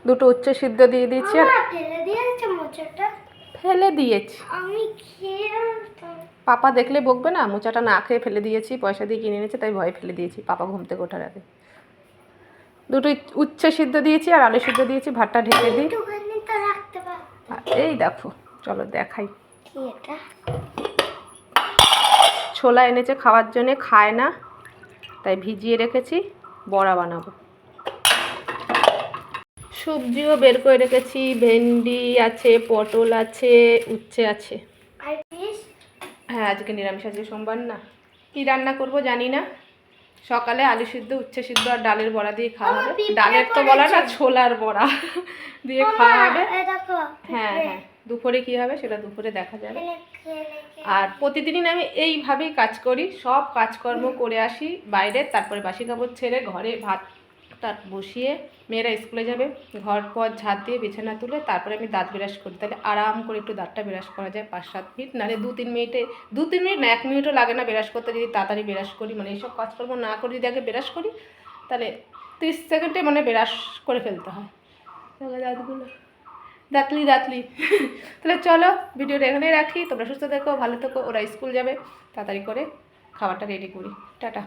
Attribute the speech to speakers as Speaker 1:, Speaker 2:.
Speaker 1: দুটো উচ্চ সিদ্ধ দিয়ে দিয়েছি আর ফেলে দিয়েছি। পাপা দেখলে বকবে না? মোচাটা না খেয়ে ফেলে দিয়েছি, পয়সা দিয়ে কিনে এনেছে তাই ভয় ফেলে দিয়েছি পাপা ঘুম থেকে ওঠার আগে। দুটো উচ্ছে সিদ্ধ দিয়েছি আর আলু সিদ্ধ দিয়েছি, ভাতটা ঢেকে দিই। এই দেখো, চলো দেখাই। ছোলা এনেছে খাওয়ার জন্য, খায় না তাই ভিজিয়ে রেখেছি, বড়া বানাবো। সবজিও বের করে রেখেছি, ভেন্ডি আছে, পটল আছে, উচ্ছে আছে। হ্যাঁ আজকে নিরামিষ, আজকে সোমবার না। কি রান্না করব জানি না। সকালে আলু সিদ্ধ, উচ্ছে সিদ্ধ আর ডালের বড়া দিয়ে খাওয়া হবে। ডালের তো বড়া না, ছোলার বড়া দিয়ে খাওয়া হবে। হ্যাঁ হ্যাঁ, দুপুরে কি হবে সেটা দুপুরে দেখা যাবে। আর প্রতিদিনই আমি এইভাবেই কাজ করি, সব কাজকর্ম করে আসি বাইরে, তারপরে বাসি কাপড় ছেড়ে ঘরে ভাতটা বসিয়ে মেয়েরা স্কুলে যাবে, ঘর পর ঝাঁট দিয়ে বিছানা তুলে তারপরে আমি দাঁত ব্রাশ করি। তাহলে আরাম করে একটু দাঁতটা ব্রাশ করা যায় 5-7 মিনিট, নাহলে 2-3 মিনিটে, 2-3 মিনিট না, 1 মিনিটও লাগে না ব্রাশ করতে। যদি তাড়াতাড়ি ব্রাশ করি, মানে এইসব কাজকর্ম না করে যদি আগে ব্রাশ করি তাহলে 30 সেকেন্ডে মানে ব্রাশ করে ফেলতে হয় দাঁতগুলো, দাঁতলি তাহলে চলো ভিডিওটা এখানেই রাখি। তোমরা সুস্থ থেকো, ভালো থেকো। ওরা স্কুল যাবে, তাড়াতাড়ি করে খাবারটা রেডি করি। টাটা।